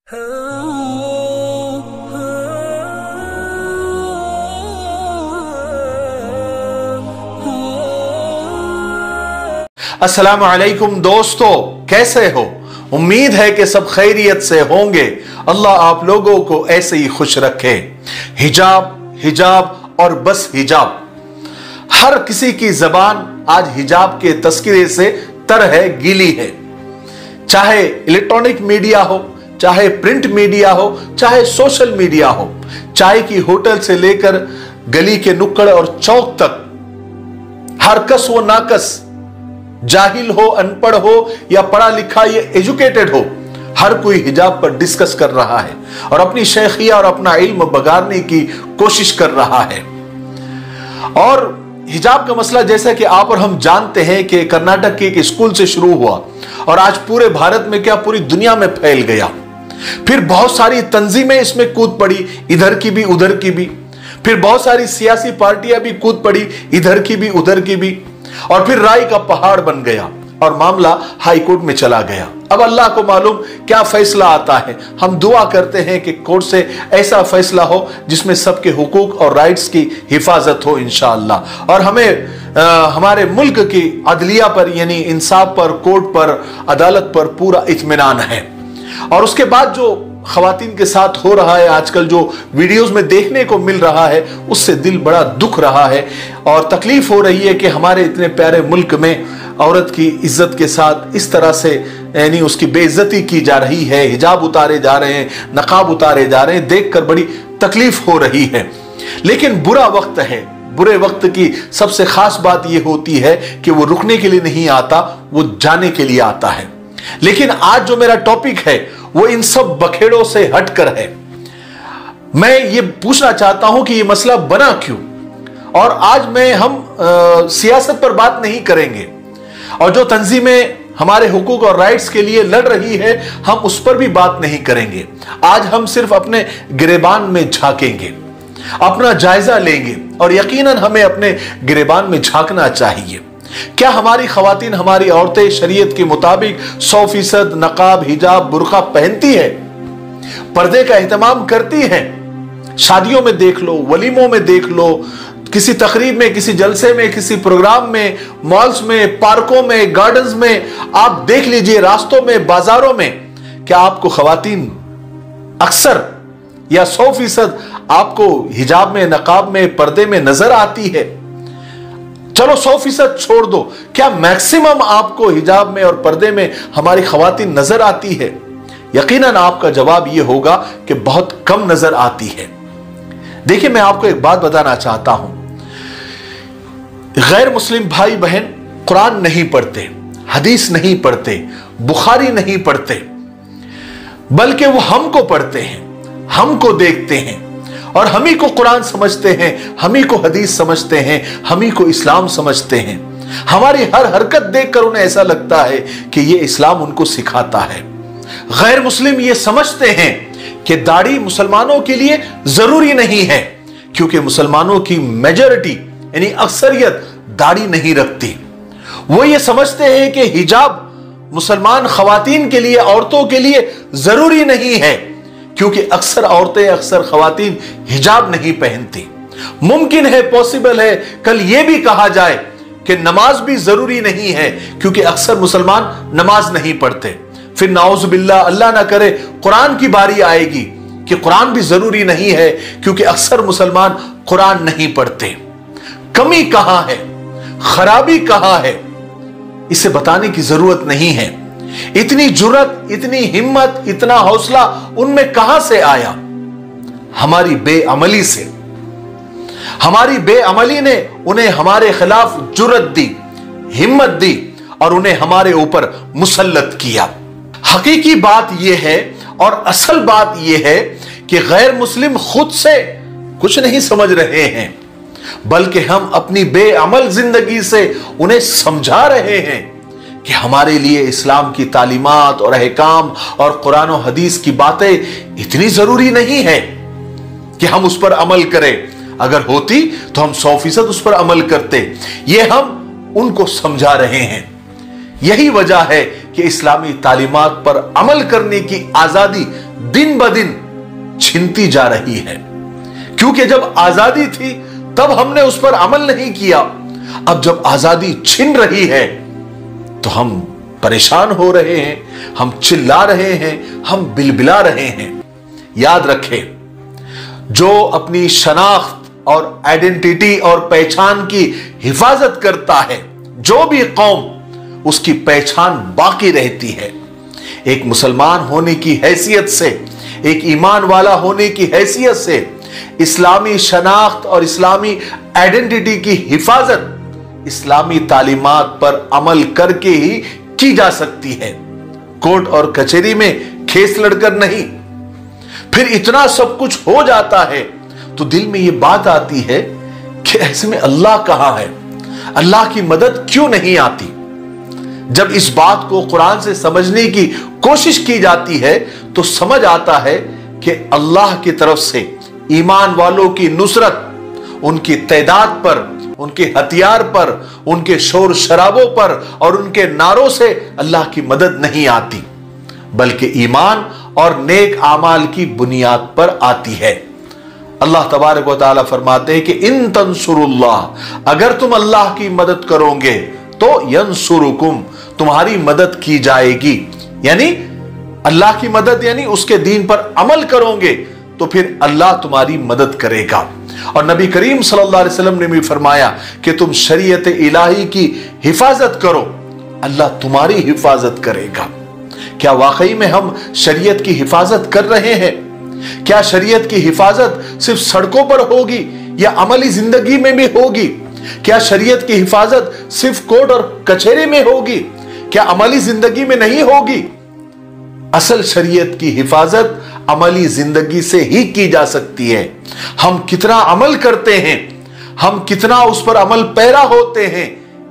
अस्सलामु अलैकुम दोस्तों, कैसे हो? उम्मीद है कि सब खैरियत से होंगे। अल्लाह आप लोगों को ऐसे ही खुश रखे। हिजाब हिजाब और बस हिजाब, हर किसी की जबान आज हिजाब के तस्करे से तर है, गीली है। चाहे इलेक्ट्रॉनिक मीडिया हो, चाहे प्रिंट मीडिया हो, चाहे सोशल मीडिया हो, चाय की होटल से लेकर गली के नुक्कड़ और चौक तक, हर कस व नाकस, जाहिल हो, अनपढ़ हो या पढ़ा लिखा या एजुकेटेड हो, हर कोई हिजाब पर डिस्कस कर रहा है और अपनी शेखिया और अपना इल्म बगाड़ने की कोशिश कर रहा है। और हिजाब का मसला, जैसा कि आप और हम जानते हैं कि कर्नाटक के एक स्कूल से शुरू हुआ और आज पूरे भारत में, क्या पूरी दुनिया में फैल गया। फिर बहुत सारी तंजीमें इसमें कूद पड़ी, इधर की भी उधर की भी। फिर बहुत सारी सियासी पार्टियां भी कूद पड़ी, इधर की भी उधर की भी। और फिर राय का पहाड़ बन गया और मामला हाई कोर्ट में चला गया। अब अल्लाह को मालूम क्या फैसला आता है। हम दुआ करते हैं कि कोर्ट से ऐसा फैसला हो जिसमें सबके हुकूक और राइट्स की हिफाजत हो इंशाअल्लाह। और हमें हमारे मुल्क की अदलिया पर, यानी इंसाफ पर, कोर्ट पर, अदालत पर पूरा इत्मीनान है। और उसके बाद जो खवातीन के साथ हो रहा है आजकल, जो वीडियोस में देखने को मिल रहा है, उससे दिल बड़ा दुख रहा है और तकलीफ हो रही है कि हमारे इतने प्यारे मुल्क में औरत की इज्जत के साथ इस तरह से, यानी उसकी बेइज्जती की जा रही है। हिजाब उतारे जा रहे हैं, नकाब उतारे जा रहे हैं, देखकर बड़ी तकलीफ हो रही है। लेकिन बुरा वक्त है। बुरे वक्त की सबसे खास बात यह होती है कि वो रुकने के लिए नहीं आता, वो जाने के लिए आता है। लेकिन आज जो मेरा टॉपिक है वो इन सब बखेड़ों से हटकर है। मैं ये पूछना चाहता हूं कि ये मसला बना क्यों। और आज हम सियासत पर बात नहीं करेंगे और जो तंजीमें हमारे हुकूक और राइट्स के लिए लड़ रही है, हम उस पर भी बात नहीं करेंगे। आज हम सिर्फ अपने गिरेबान में झांकेंगे, अपना जायजा लेंगे और यकीनन हमें अपने गिरेबान में झांकना चाहिए। क्या हमारी खवातीन, हमारी औरतें शरीयत के मुताबिक 100% नकाब, हिजाब, बुर्का पहनती है, पर्दे का एहतमाम करती हैं? शादियों में देख लो, वलीमों में देख लो, किसी तकरीब में, किसी जलसे में, किसी प्रोग्राम में, मॉल्स में, पार्कों में, गार्डन्स में, आप देख लीजिए, रास्तों में, बाजारों में, क्या आपको खवातीन अक्सर या 100% आपको हिजाब में, नकाब में, पर्दे में नजर आती है? चलो 100% छोड़ दो, क्या मैक्सिमम आपको हिजाब में और पर्दे में हमारी खवातीन नजर आती है? यकीनन आपका जवाब यह होगा कि बहुत कम नजर आती है। देखिए, मैं आपको एक बात बताना चाहता हूं। गैर मुस्लिम भाई बहन कुरान नहीं पढ़ते, हदीस नहीं पढ़ते, बुखारी नहीं पढ़ते, बल्कि वो हमको पढ़ते हैं, हमको देखते हैं और हम ही को कुरान समझते हैं, हम ही को हदीस समझते हैं, हम ही को इस्लाम समझते हैं। हमारी हर हरकत देखकर उन्हें ऐसा लगता है कि ये इस्लाम उनको सिखाता है। गैर मुस्लिम ये समझते हैं कि दाढ़ी मुसलमानों के लिए जरूरी नहीं है, क्योंकि मुसलमानों की मेजॉरिटी यानी अक्सरियत दाढ़ी नहीं रखती। वो ये समझते हैं कि हिजाब मुसलमान खवातीन के लिए, औरतों के लिए जरूरी नहीं है, क्योंकि अक्सर औरतें, अक्सर खवातीन हिजाब नहीं पहनती। मुमकिन है, पॉसिबल है, कल यह भी कहा जाए कि नमाज भी जरूरी नहीं है, क्योंकि अक्सर मुसलमान नमाज नहीं पढ़ते। फिर नाउज़ बिल्लाह, अल्लाह ना करे, कुरान की बारी आएगी कि कुरान भी जरूरी नहीं है, क्योंकि अक्सर मुसलमान कुरान नहीं पढ़ते। कमी कहां है, खराबी कहां है, इसे बताने की जरूरत नहीं है। इतनी जुर्रत, इतनी हिम्मत, इतना हौसला उनमें कहां से आया? हमारी बेअमली से। हमारी बेअमली ने उन्हें हमारे खिलाफ जुर्रत दी, हिम्मत दी और उन्हें हमारे ऊपर मुसल्लत किया। हकीकी बात यह है और असल बात यह है कि गैर मुस्लिम खुद से कुछ नहीं समझ रहे हैं, बल्कि हम अपनी बेअमल जिंदगी से उन्हें समझा रहे हैं कि हमारे लिए इस्लाम की तालीमात और अहकाम और कुरान और हदीस की बातें इतनी जरूरी नहीं है कि हम उस पर अमल करें। अगर होती तो हम 100% उस पर अमल करते। ये हम उनको समझा रहे हैं। यही वजह है कि इस्लामी तालीमात पर अमल करने की आजादी दिन ब दिन छिनती जा रही है, क्योंकि जब आजादी थी तब हमने उस पर अमल नहीं किया। अब जब आजादी छिन रही है तो हम परेशान हो रहे हैं, हम चिल्ला रहे हैं, हम बिलबिला रहे हैं। याद रखें, जो अपनी शनाख्त और आइडेंटिटी और पहचान की हिफाजत करता है, जो भी कौम, उसकी पहचान बाकी रहती है। एक मुसलमान होने की हैसियत से, एक ईमान वाला होने की हैसियत से इस्लामी शनाख्त और इस्लामी आइडेंटिटी की हिफाजत इस्लामी तालीमात पर अमल करके ही की जा सकती है, कोर्ट और कचहरी में केस लड़कर नहीं। फिर इतना सब कुछ हो जाता है तो दिल में यह बात आती है कि ऐसे में अल्लाह कहां है, अल्लाह की मदद क्यों नहीं आती। जब इस बात को कुरान से समझने की कोशिश की जाती है तो समझ आता है कि अल्लाह की तरफ से ईमान वालों की नुसरत उनकी तादाद पर, उनके हथियार पर, उनके शोर शराबों पर और उनके नारों से अल्लाह की मदद नहीं आती, बल्कि ईमान और नेक आमाल की बुनियाद पर आती है। अल्लाह तबारक व तआला फरमाते हैं कि इन तंसुरुल्लाह, अगर तुम अल्लाह की मदद करोगे तो यंसुरुकुम, तुम्हारी मदद की जाएगी। यानी अल्लाह की मदद, यानी उसके दीन पर अमल करोगे तो फिर अल्लाह तुम्हारी मदद करेगा। और नबी करीम सल्लल्लाहु अलैहि वसल्लम ने भी फरमाया कि तुम शरीयत इलाही की हिफाजत करो, अल्लाह तुम्हारी हिफाजत करेगा। क्या वाकई में हम शरीयत की हिफाजत कर रहे हैं? क्या शरीयत की हिफाजत सिर्फ सड़कों पर होगी या अमली जिंदगी में भी होगी? क्या शरीयत की हिफाजत सिर्फ कोर्ट और कचहरी में होगी? क्या अमली जिंदगी में नहीं होगी? असल शरीयत की हिफाजत अमली जिंदगी से ही की जा सकती है। हम कितना अमल करते हैं, हम कितना उस पर अमल पैरा होते हैं,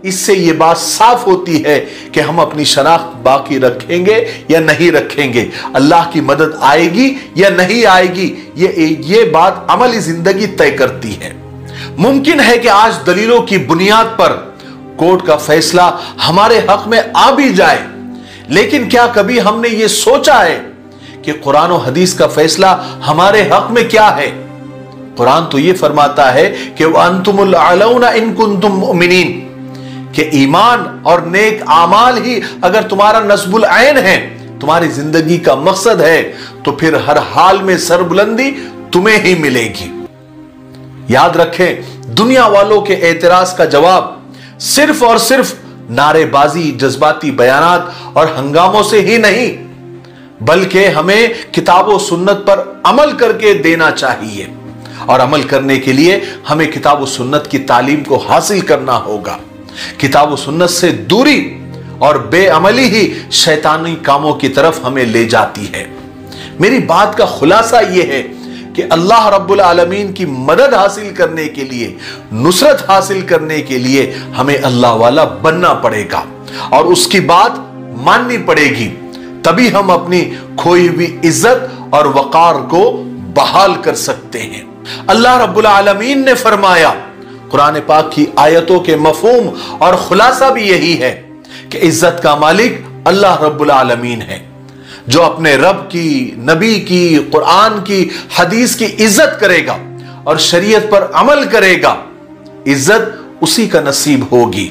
इससे यह बात साफ होती है कि हम अपनी शनाख्त बाकी रखेंगे या नहीं रखेंगे, अल्लाह की मदद आएगी या नहीं आएगी, ये बात अमली जिंदगी तय करती है। मुमकिन है कि आज दलीलों की बुनियाद पर कोर्ट का फैसला हमारे हक में आ भी जाए, लेकिन क्या कभी हमने ये सोचा है कि कुरान और हदीस का फैसला हमारे हक में क्या है? कुरान तो ये फरमाता है कि वअंतुमुल अलौना इन कुंतुम मुमिनीन, कि ईमान और नेक आमाल ही अगर तुम्हारा नस्बुल ऐन है, तुम्हारी जिंदगी का मकसद है, तो फिर हर हाल में सरबुलंदी तुम्हें ही मिलेगी। याद रखें, दुनिया वालों के एतराज का जवाब सिर्फ और सिर्फ नारेबाजी, जज्बाती बयानात और हंगामों से ही नहीं, बल्कि हमें किताब और सुन्नत पर अमल करके देना चाहिए। और अमल करने के लिए हमें किताब और सुन्नत की तालीम को हासिल करना होगा। किताब और सुन्नत से दूरी और बेअमली ही शैतानी कामों की तरफ हमें ले जाती है। मेरी बात का खुलासा यह है कि अल्लाह रब्बुल आलमीन की मदद हासिल करने के लिए, नुसरत हासिल करने के लिए हमें अल्लाह वाला बनना पड़ेगा और उसकी बात माननी पड़ेगी, तभी हम अपनी खोई हुई इज्जत और वकार को बहाल कर सकते हैं। अल्लाह रब्बुल आलमीन ने फरमाया, कुरान पाक की आयतों के मफहूम और खुलासा भी यही है कि इज्जत का मालिक अल्लाह रब्बुल आलमीन है। जो अपने रब की, नबी की, कुरान की, हदीस की इज्जत करेगा और शरीयत पर अमल करेगा, इज्जत उसी का नसीब होगी।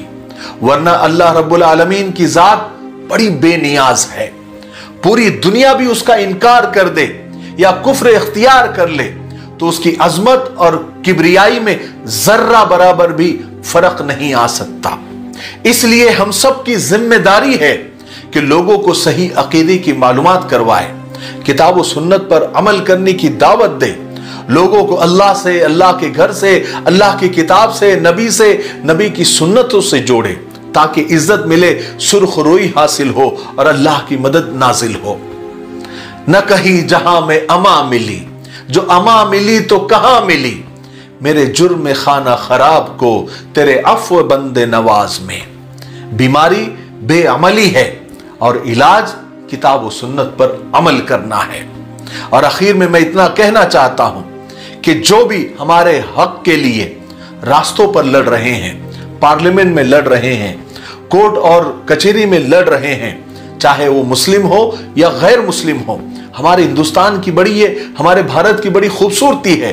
वरना अल्लाह रब्बुल आलमीन की जात बड़ी बेनियाज है। पूरी दुनिया भी उसका इनकार कर दे या कुफ्र इख्तियार कर ले तो उसकी अजमत और किब्रियाई में जर्रा बराबर भी फर्क नहीं आ सकता। इसलिए हम सब की जिम्मेदारी है कि लोगों को सही अकीदे की मालूमात करवाए, किताब और सुन्नत पर अमल करने की दावत दे, लोगों को अल्लाह से, अल्लाह के घर से, अल्लाह की किताब से, नबी की सुन्नतों से जोड़े, ताकि इज्जत मिले, सुरखरुई हासिल हो और अल्लाह की मदद नाजिल हो। न कहीं जहां में अमा मिली, जो अमा मिली तो कहां मिली, मेरे जुर्म खाना खराब को तेरे अफ़्व बंदे नवाज में। बीमारी बेअमली है और इलाज किताब व सुन्नत पर अमल करना है। और आखिर में मैं इतना कहना चाहता हूं कि जो भी हमारे हक के लिए रास्तों पर लड़ रहे हैं, पार्लियामेंट में लड़ रहे हैं, कोर्ट और कचहरी में लड़ रहे हैं, चाहे वो मुस्लिम हो या गैर मुस्लिम हो। हमारे हिंदुस्तान की बड़ी ये, हमारे भारत की बड़ी खूबसूरती है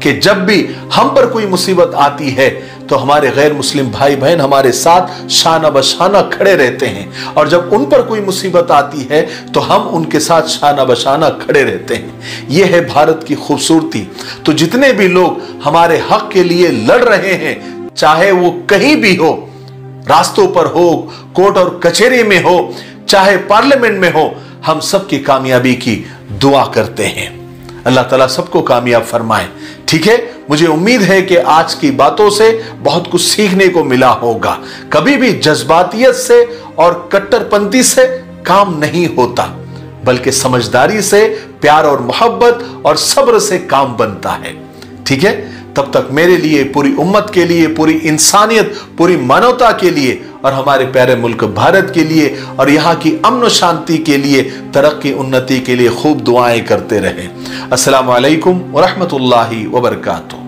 कि जब भी हम पर कोई मुसीबत आती है तो हमारे गैर मुस्लिम भाई बहन हमारे साथ शाना बशाना खड़े रहते हैं, और जब उन पर कोई मुसीबत आती है तो हम उनके साथ शाना बशाना खड़े रहते हैं। यह है भारत की खूबसूरती। तो जितने भी लोग हमारे हक के लिए लड़ रहे हैं, चाहे वो कहीं भी हो, रास्तों पर हो, कोर्ट और कचहरी में हो, चाहे पार्लियामेंट में हो, हम सबकी कामयाबी की दुआ करते हैं। अल्लाह ताला सबको कामयाब फरमाए। ठीक है, मुझे उम्मीद है कि आज की बातों से बहुत कुछ सीखने को मिला होगा। कभी भी जज्बातियत से और कट्टरपंथी से काम नहीं होता, बल्कि समझदारी से, प्यार और मोहब्बत और सब्र से काम बनता है। ठीक है, तब तक मेरे लिए, पूरी उम्मत के लिए, पूरी इंसानियत, पूरी मानवता के लिए और हमारे प्यारे मुल्क भारत के लिए और यहाँ की अमन शांति के लिए, तरक्की उन्नति के लिए खूब दुआएं करते रहें। अस्सलामु अलैकुम व रहमतुल्लाहि व बरकातुहू।